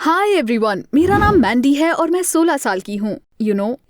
Hi everyone, मेरा नाम मैंडी है और मैं 16 साल की हूँ।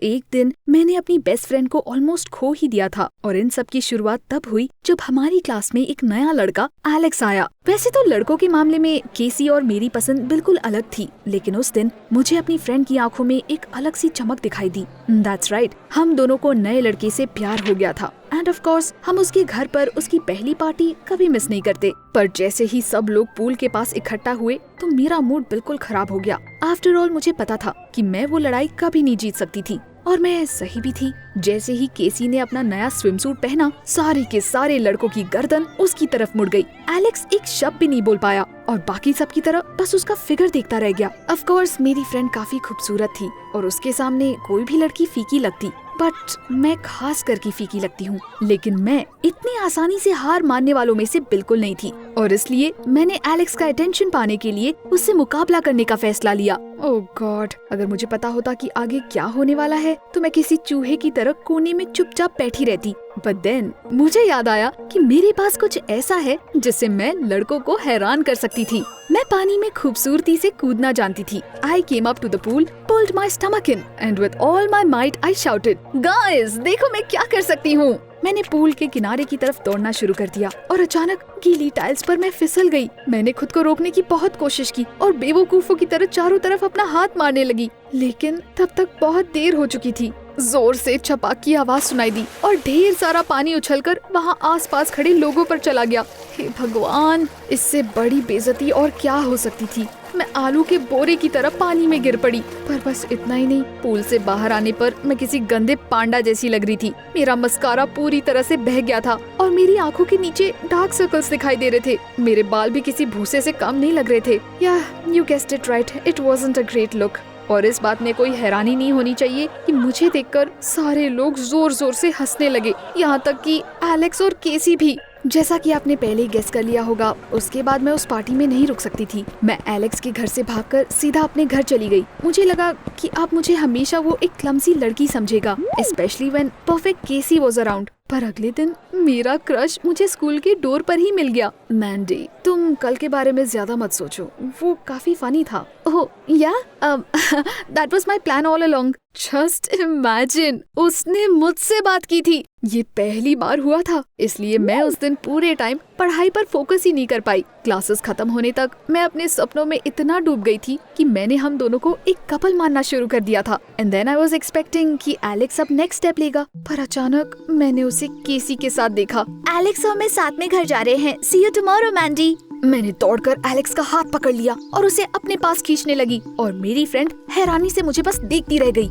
एक दिन मैंने अपनी बेस्ट फ्रेंड को ऑलमोस्ट खो ही दिया था और इन सब की शुरुआत तब हुई जब हमारी क्लास में एक नया लड़का एलेक्स आया। वैसे तो लड़कों के मामले में केसी और मेरी पसंद बिल्कुल अलग थी, लेकिन उस दिन मुझे अपनी फ्रेंड की आंखों में एक अलग सी चमक दिखाई दी। दैट्स राइट, हम दोनों को नए लड़के से प्यार हो गया था एंड ऑफ कोर्स हम उसके घर पर उसकी पहली पार्टी कभी मिस नहीं करते। पर जैसे ही सब लोग पूल के पास इकट्ठा हुए तो मेरा मूड बिल्कुल खराब हो गया। आफ्टर ऑल मुझे पता था कि मैं वो लड़ाई कभी नहीं जीत सकती थी और मैं सही भी थी। जैसे ही केसी ने अपना नया स्विम सूट पहना, सारे के सारे लड़कों की गर्दन उसकी तरफ मुड़ गई। एलेक्स एक शब्द भी नहीं बोल पाया और बाकी सब की तरह बस उसका फिगर देखता रह गया। ऑफ कोर्स मेरी फ्रेंड काफी खूबसूरत थी और उसके सामने कोई भी लड़की फीकी लगती, बट मैं खास करके फीकी लगती हूँ। लेकिन मैं इतनी आसानी से हार मानने वालों में से बिल्कुल नहीं थी और इसलिए मैंने एलेक्स का अटेंशन पाने के लिए उससे मुकाबला करने का फैसला लिया। ओह गॉड, अगर मुझे पता होता कि आगे क्या होने वाला है तो मैं किसी चूहे की तरह कोने में चुपचाप बैठी रहती। बट देन मुझे याद आया कि मेरे पास कुछ ऐसा है जिससे मैं लड़कों को हैरान कर सकती थी। मैं पानी में खूबसूरती से कूदना जानती थी। I came up to the pool, pulled my stomach in, and with all my might I shouted, "Guys, देखो मैं क्या कर सकती हूँ!" मैंने पूल के किनारे की तरफ दौड़ना शुरू कर दिया और अचानक गीली टाइल्स पर मैं फिसल गई। मैंने खुद को रोकने की बहुत कोशिश की और बेवकूफों की तरह चारों तरफ अपना हाथ मारने लगी, लेकिन तब तक बहुत देर हो चुकी थी। जोर से छपाक की आवाज सुनाई दी और ढेर सारा पानी उछलकर वहाँ आसपास खड़े लोगों पर चला गया। हे भगवान, इससे बड़ी बेइज्जती और क्या हो सकती थी। मैं आलू के बोरे की तरह पानी में गिर पड़ी। पर बस इतना ही नहीं, पूल से बाहर आने पर मैं किसी गंदे पांडा जैसी लग रही थी। मेरा मस्कारा पूरी तरह से बह गया था और मेरी आंखों के नीचे डार्क सर्कल्स दिखाई दे रहे थे। मेरे बाल भी किसी भूसे से कम नहीं लग रहे थे। You guessed it right, it wasn't a great look. और इस बात में कोई हैरानी नहीं होनी चाहिए कि मुझे देखकर सारे लोग जोर जोर से हंसने लगे, यहाँ तक कि एलेक्स और केसी भी। जैसा कि आपने पहले ही गेस कर लिया होगा, उसके बाद मैं उस पार्टी में नहीं रुक सकती थी। मैं एलेक्स के घर से भागकर सीधा अपने घर चली गई। मुझे लगा कि अब मुझे हमेशा वो एक क्लमसी लड़की समझेगा, specially when perfect Casey was around. पर अगले दिन मेरा क्रश मुझे स्कूल के डोर पर ही मिल गया। मैंडी, तुम कल के बारे में ज्यादा मत सोचो, वो काफी फनी था। ओह या, that was my plan all along. Just imagine, उसने मुझसे बात की थी। ये पहली बार हुआ था, इसलिए मैं उस दिन पूरे टाइम पढ़ाई पर फोकस ही नहीं कर पाई। क्लासेस खत्म होने तक मैं अपने सपनों में इतना डूब गई थी कि मैंने हम दोनों को एक कपल मानना शुरू कर दिया था। And then I was expecting कि एलेक्स अब नेक्स्ट स्टेप लेगा, पर अचानक मैंने उसे केसी के साथ देखा। एलेक्स और मैं साथ में घर जा रहे हैं, सी यू टुमारो मैंडी। मैंने दौड़कर एलेक्स का हाथ पकड़ लिया और उसे अपने पास खींचने लगी और मेरी फ्रेंड हैरानी से मुझे बस देखती रह गई।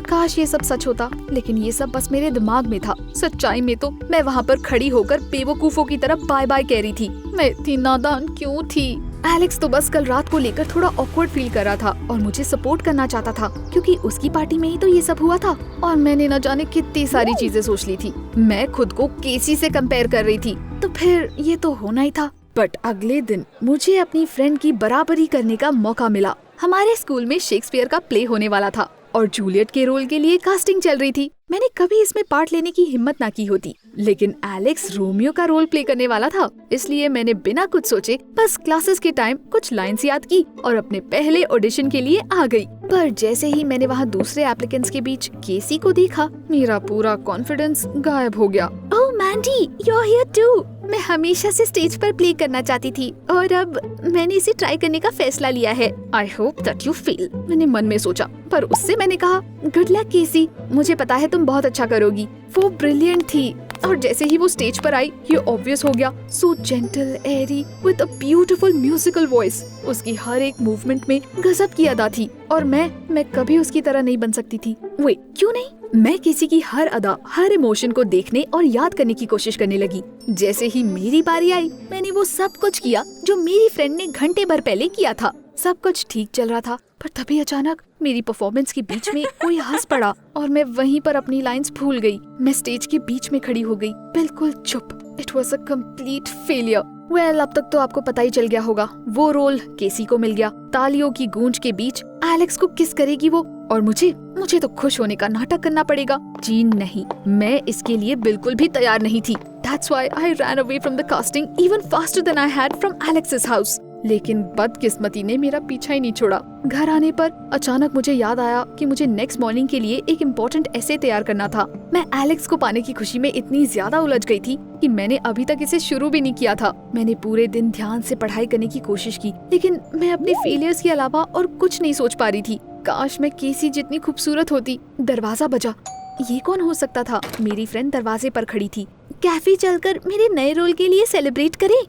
काश ये सब सच होता, लेकिन ये सब बस मेरे दिमाग में था। सच्चाई में तो मैं वहाँ पर खड़ी होकर बेवकूफों की तरह बाय बाय कह रही थी। मैं इतनी नादान क्यों थी। एलेक्स तो बस कल रात को लेकर थोड़ा ऑकवर्ड फील कर रहा था और मुझे सपोर्ट करना चाहता था, क्योंकि उसकी पार्टी में ही तो ये सब हुआ था और मैंने न जाने कितनी सारी चीजें सोच ली थी। मैं खुद को केसी से कंपेयर कर रही थी, तो फिर ये तो होना ही था। बट अगले दिन मुझे अपनी फ्रेंड की बराबरी करने का मौका मिला। हमारे स्कूल में शेक्सपियर का प्ले होने वाला था और जूलियट के रोल के लिए कास्टिंग चल रही थी। मैंने कभी इसमें पार्ट लेने की हिम्मत ना की होती, लेकिन एलेक्स रोमियो का रोल प्ले करने वाला था, इसलिए मैंने बिना कुछ सोचे बस क्लासेस के टाइम कुछ लाइंस याद की और अपने पहले ऑडिशन के लिए आ गई। पर जैसे ही मैंने वहाँ दूसरे एप्लीकेंट्स के बीच केसी को देखा, मेरा पूरा कॉन्फिडेंस गायब हो गया। ओह Mandy, you are here to. मैं हमेशा से स्टेज पर प्ले करना चाहती थी और अब मैंने इसे ट्राई करने का फैसला लिया है। I hope that you fail, मैंने मन में सोचा। पर उससे मैंने कहा, गुड लक केसी, मुझे पता है तुम बहुत अच्छा करोगी। वो ब्रिलियंट थी और जैसे ही वो स्टेज पर आई, ये ऑब्वियस हो गया। So gentle, airy, with a beautiful musical voice. उसकी हर एक मूवमेंट में गजब की अदा थी और मैं कभी उसकी तरह नहीं बन सकती थी। वे क्यों नहीं, मैं किसी की हर अदा, हर इमोशन को देखने और याद करने की कोशिश करने लगी। जैसे ही मेरी बारी आई, मैंने वो सब कुछ किया जो मेरी फ्रेंड ने घंटे भर पहले किया था। सब कुछ ठीक चल रहा था, पर तभी अचानक मेरी परफॉर्मेंस के बीच में कोई हंस पड़ा और मैं वहीं पर अपनी लाइंस भूल गई। मैं स्टेज के बीच में खड़ी हो गई, बिल्कुल चुप। It was a complete failure. Well, अब तक तो आपको पता ही चल गया होगा, वो रोल केसी को मिल गया। तालियों की गूंज के बीच एलेक्स को किस करेगी वो, और मुझे तो खुश होने का नाटक करना पड़ेगा। जी नहीं, मैं इसके लिए बिल्कुल भी तैयार नहीं थी। That's why I ran away from the casting even faster than I had from Alex's house. लेकिन बदकिस्मती ने मेरा पीछा ही नहीं छोड़ा। घर आने पर अचानक मुझे याद आया कि मुझे नेक्स्ट मॉर्निंग के लिए एक इम्पोर्टेंट एसे तैयार करना था। मैं एलेक्स को पाने की खुशी में इतनी ज्यादा उलझ गई थी कि मैंने अभी तक इसे शुरू भी नहीं किया था। मैंने पूरे दिन ध्यान से पढ़ाई करने की कोशिश की, लेकिन मैं अपने फेलियर्स के अलावा और कुछ नहीं सोच पा रही थी। काश मैं केसी जितनी खूबसूरत होती। दरवाजा बजा। ये कौन हो सकता था? मेरी फ्रेंड दरवाजे पर खड़ी थी। कैफे चलकर मेरे नए रोल के लिए सेलिब्रेट करें?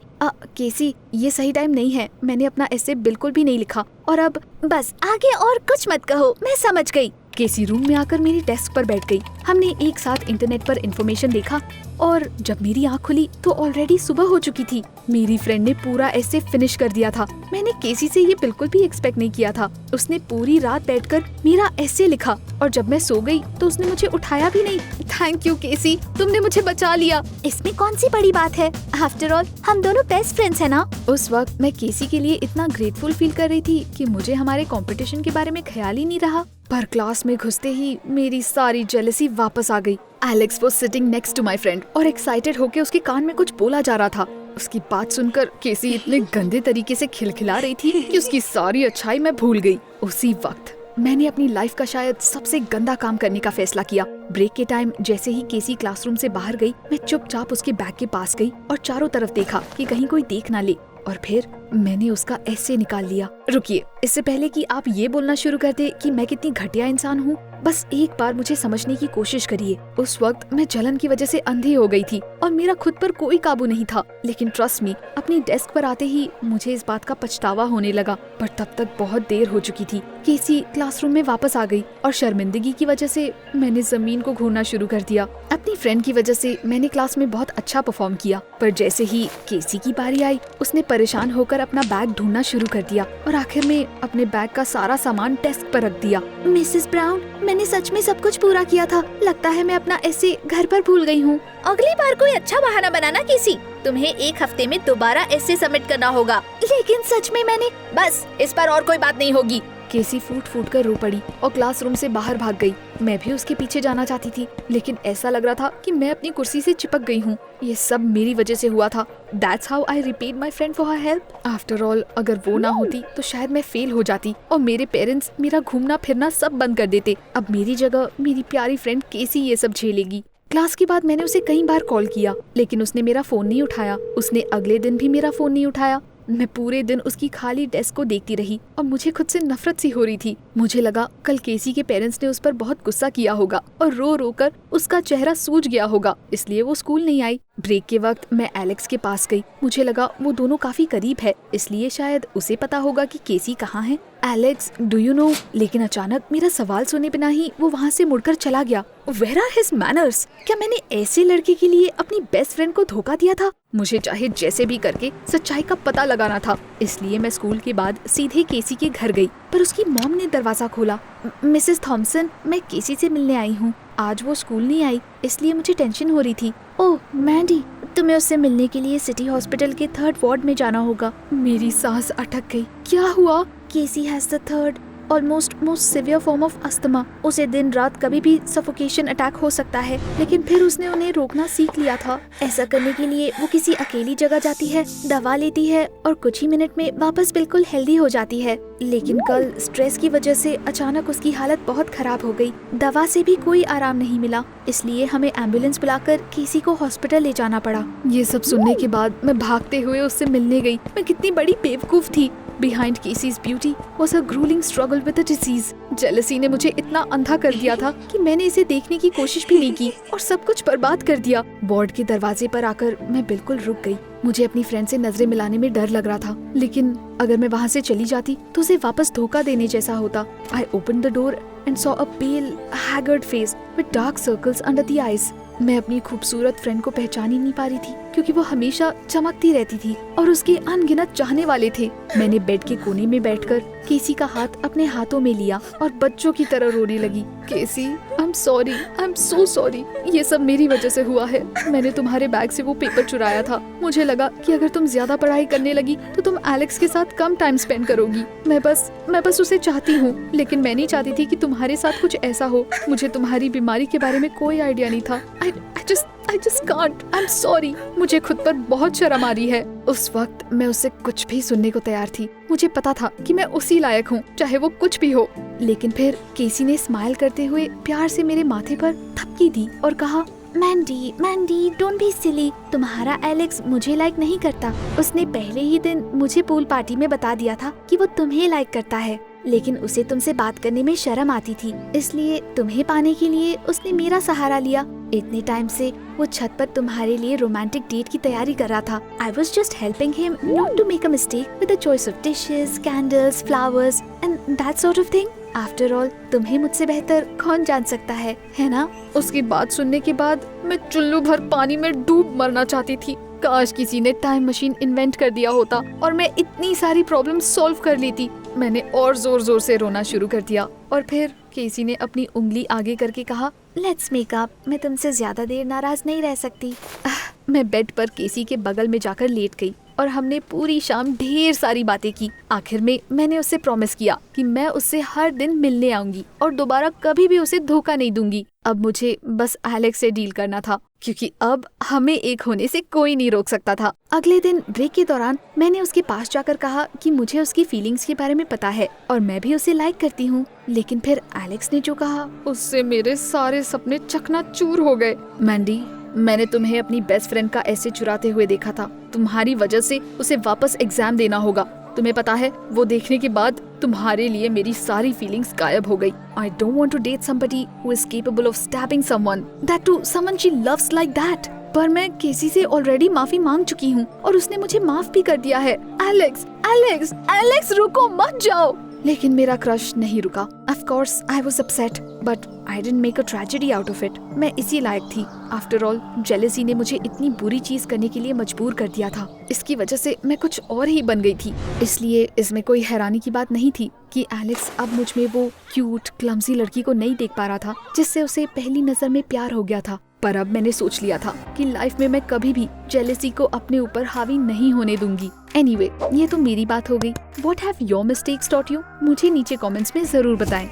केसी, ये सही टाइम नहीं है। मैंने अपना एसे बिल्कुल भी नहीं लिखा और अब बस आगे और कुछ मत कहो, मैं समझ गई। केसी रूम में आकर मेरी डेस्क पर बैठ गई। हमने एक साथ इंटरनेट पर इंफॉर्मेशन देखा और जब मेरी आँख खुली तो ऑलरेडी सुबह हो चुकी थी। मेरी फ्रेंड ने पूरा एसे फिनिश कर दिया था। मैंने केसी से ये बिल्कुल भी एक्सपेक्ट नहीं किया था। उसने पूरी रात बैठकर मेरा एसे लिखा और जब मैं सो गई तो उसने मुझे उठाया भी नहीं। थैंक यू केसी, तुमने मुझे बचा लिया। इसमें कौन सी बड़ी बात है? आफ्टर ऑल हम दोनों बेस्ट फ्रेंड्स हैं ना। उस वक्त मैं केसी के लिए इतना ग्रेटफुल फील कर रही थी कि मुझे हमारे कंपटीशन के बारे में ख्याल ही नहीं रहा। पर क्लास में घुसते ही मेरी सारी जेलसी वापस आ गई। Alex was sitting next to my friend और एक्साइटेड होकर उसके कान में कुछ बोला जा रहा था। उसकी बात सुनकर केसी इतने गंदे तरीके से खिलखिला रही थी कि उसकी सारी अच्छाई मैं भूल गई। उसी वक्त मैंने अपनी लाइफ का शायद सबसे गंदा काम करने का फैसला किया। ब्रेक के टाइम जैसे ही केसी क्लासरूम से बाहर गई, मैं चुपचाप उसके बैग के पास गई और चारों तरफ देखा कि कहीं कोई देख ना ले, और फिर मैंने उसका एसे निकाल लिया। रुकिए, इससे पहले कि आप ये बोलना शुरू कर दे कि मैं कितनी घटिया इंसान हूँ, बस एक बार मुझे समझने की कोशिश करिए। उस वक्त मैं जलन की वजह से अंधी हो गई थी और मेरा खुद पर कोई काबू नहीं था। लेकिन ट्रस्ट मी, अपनी डेस्क पर आते ही मुझे इस बात का पछतावा होने लगा। पर तब तक बहुत देर हो चुकी थी। केसी क्लासरूम में वापस आ गई और शर्मिंदगी की वजह से मैंने जमीन को घूरना शुरू कर दिया। अपनी फ्रेंड की वजह से मैंने क्लास में बहुत अच्छा परफॉर्म किया, पर जैसे ही केसी की बारी आई, उसने परेशान होकर अपना बैग ढूंढना शुरू कर दिया और आखिर में अपने बैग का सारा सामान डेस्क पर रख दिया। मिसेस ब्राउन, मैंने सच में सब कुछ पूरा किया था। लगता है मैं अपना एसे घर पर भूल गई हूँ। अगली बार कोई अच्छा बहाना बनाना केसी। तुम्हें एक हफ्ते में दोबारा एसे सबमिट करना होगा। लेकिन सच में मैंने। बस इस पर और कोई बात नहीं होगी। केसी फूट फूट कर रो पड़ी और क्लासरूम से बाहर भाग गई। मैं भी उसके पीछे जाना चाहती थी, लेकिन ऐसा लग रहा था कि मैं अपनी कुर्सी से चिपक गई हूँ। ये सब मेरी वजह से हुआ था। That's how I repaid my friend for her help. After all, अगर वो ना होती तो शायद मैं फेल हो जाती और मेरे पेरेंट्स मेरा घूमना फिरना सब बंद कर देते। अब मेरी जगह मेरी प्यारी फ्रेंड केसी ये सब झेलेगी। क्लास के बाद मैंने उसे कई बार कॉल किया, लेकिन उसने मेरा फोन नहीं उठाया। उसने अगले दिन भी मेरा फोन नहीं उठाया। मैं पूरे दिन उसकी खाली डेस्क को देखती रही और मुझे खुद से नफरत सी हो रही थी। मुझे लगा कल केसी के पेरेंट्स ने उस पर बहुत गुस्सा किया होगा और रो रो कर उसका चेहरा सूज गया होगा, इसलिए वो स्कूल नहीं आई। ब्रेक के वक्त मैं एलेक्स के पास गई। मुझे लगा वो दोनों काफी करीब है, इसलिए शायद उसे पता होगा कि केसी कहाँ है। Alex, do you know? लेकिन अचानक मेरा सवाल सुने बिना ही वो वहाँ से मुड़कर चला गया। Where are his manners? क्या मैंने ऐसे लड़के के लिए अपनी बेस्ट फ्रेंड को धोखा दिया था? मुझे चाहे जैसे भी करके सच्चाई का पता लगाना था, इसलिए मैं स्कूल के बाद सीधे केसी के घर गई। पर उसकी मॉम ने दरवाजा खोला। मिसेस थॉमसन, मैं केसी से मिलने आई हूँ। आज वो स्कूल नहीं आई, इसलिए मुझे टेंशन हो रही थी। ओह मैंडी, तुम्हें उससे मिलने के लिए सिटी हॉस्पिटल के 3rd वार्ड में जाना होगा। मेरी सांस अटक गई। क्या हुआ? KC has the 3rd almost most severe form of asthma. उसे दिन रात कभी भी सफोकेशन अटैक हो सकता है, लेकिन फिर उसने उन्हें रोकना सीख लिया था। ऐसा करने के लिए वो किसी अकेली जगह जाती है, दवा लेती है और कुछ ही मिनट में वापस बिल्कुल हेल्दी हो जाती है। लेकिन कल स्ट्रेस की वजह से अचानक उसकी हालत बहुत खराब हो गई। दवा से भी कोई आराम नहीं मिला, इसलिए हमें एम्बुलेंस बुलाकर केसी को हॉस्पिटल ले जाना पड़ा। ये सब सुनने के बाद मैं भागते हुए उससे मिलने गई। मैं कितनी बड़ी बेवकूफ थी। Behind Casey's beauty was a grueling struggle with a disease. Jealousy ने मुझे इतना अंधा कर दिया था कि मैंने इसे देखने की कोशिश भी नहीं की और सब कुछ बर्बाद कर दिया। वार्ड के दरवाजे पर आकर मैं बिल्कुल रुक गई। मुझे अपनी फ्रेंड से नजरें मिलाने में डर लग रहा था, लेकिन अगर मैं वहाँ से चली जाती तो उसे वापस धोखा देने जैसा होता। I opened the door and saw a pale, haggard face with dark circles under the eyes. मैं अपनी खूबसूरत फ्रेंड को पहचान ही नहीं पा रही थी, क्योंकि वो हमेशा चमकती रहती थी और उसके अनगिनत चाहने वाले थे। मैंने बेड के कोने में बैठकर केसी का हाथ अपने हाथों में लिया और बच्चों की तरह रोने लगी। केसी, आई एम सो सॉरी। ये सब मेरी वजह से हुआ है। मैंने तुम्हारे बैग से वो पेपर चुराया था। मुझे लगा कि अगर तुम ज्यादा पढ़ाई करने लगी तो तुम एलेक्स के साथ कम टाइम स्पेंड करोगी। मैं बस उसे चाहती हूँ, लेकिन मैं नहीं चाहती थी कि तुम्हारे साथ कुछ ऐसा हो। मुझे तुम्हारी बीमारी के बारे में कोई आइडिया नहीं था। I just I just can't. I'm sorry. मुझे खुद पर बहुत शर्म आ रही है। उस वक्त मैं उससे कुछ भी सुनने को तैयार थी। मुझे पता था कि मैं उसी लायक हूँ, चाहे वो कुछ भी हो। लेकिन फिर केसी ने स्माइल करते हुए प्यार से मेरे माथे पर थपकी दी और कहा, मैंडी, डोंट बी सिली। तुम्हारा एलेक्स मुझे लाइक नहीं करता। उसने पहले ही दिन मुझे पूल पार्टी में बता दिया था कि वो तुम्हें लाइक करता है, लेकिन उसे तुमसे बात करने में शर्म आती थी, इसलिए तुम्हें पाने के लिए उसने मेरा सहारा लिया। इतने टाइम से वो छत पर तुम्हारे लिए रोमांटिक डेट की तैयारी कर रहा था। I was just helping him not to make a mistake with the choice of dishes, candles, flowers and that sort of thing. After all, तुम्हें मुझसे बेहतर कौन जान सकता है ना? उसकी बात सुनने के बाद मैं चुल्लू भर पानी में डूब मरना चाहती थी। काश किसी ने टाइम मशीन इन्वेंट कर दिया होता और मैं इतनी सारी प्रॉब्लम सॉल्व कर लेती। मैंने और जोर जोर से रोना शुरू कर दिया और फिर केसी ने अपनी उंगली आगे करके कहा, लेट्स मेक अप। मैं तुमसे ज्यादा देर नाराज नहीं रह सकती। मैं बेड पर केसी के बगल में जाकर लेट गई और हमने पूरी शाम ढेर सारी बातें की। आखिर में मैंने उससे प्रॉमिस किया कि मैं उससे हर दिन मिलने आऊंगी और दोबारा कभी भी उसे धोखा नहीं दूंगी। अब मुझे बस एलेक्स से डील करना था, क्योंकि अब हमें एक होने से कोई नहीं रोक सकता था। अगले दिन ब्रेक के दौरान मैंने उसके पास जाकर कहा कि मुझे उसकी फीलिंग्स के बारे में पता है और मैं भी उसे लाइक करती हूँ। लेकिन फिर एलेक्स ने जो कहा, उससे मेरे सारे सपने चकनाचूर हो गए। मैंडी, मैंने तुम्हें अपनी बेस्ट फ्रेंड का ऐसे चुराते हुए देखा था। तुम्हारी वजह से उसे वापस एग्जाम देना होगा। तुम्हें पता है, वो देखने के बाद तुम्हारे लिए मेरी सारी फीलिंग्स गायब हो गई। I don't want to date somebody who is capable of stabbing someone, that too someone she loves like that. पर मैं केसी से ऑलरेडी माफी मांग चुकी हूँ और उसने मुझे माफ भी कर दिया है। एलेक्स, एलेक्स, एलेक्स, रुको मत जाओ। लेकिन मेरा क्रश नहीं रुका। Of course, I was upset, but I didn't make a tragedy out of it. मैं इसी लायक थी। After all, jealousy ने मुझे इतनी बुरी चीज करने के लिए मजबूर कर दिया था। इसकी वजह से मैं कुछ और ही बन गई थी। इसलिए इसमें कोई हैरानी की बात नहीं थी कि एलेक्स अब मुझ में वो क्यूट, क्लमजी लड़की को नहीं देख पा रहा था जिससे उसे पहली नजर में प्यार हो गया था। पर अब मैंने सोच लिया था कि लाइफ में मैं कभी भी जेलेसी को अपने ऊपर हावी नहीं होने दूंगी। एनीवे, ये तो मेरी बात हो गई। What have your mistakes taught you? मुझे नीचे कमेंट्स में जरूर बताएं।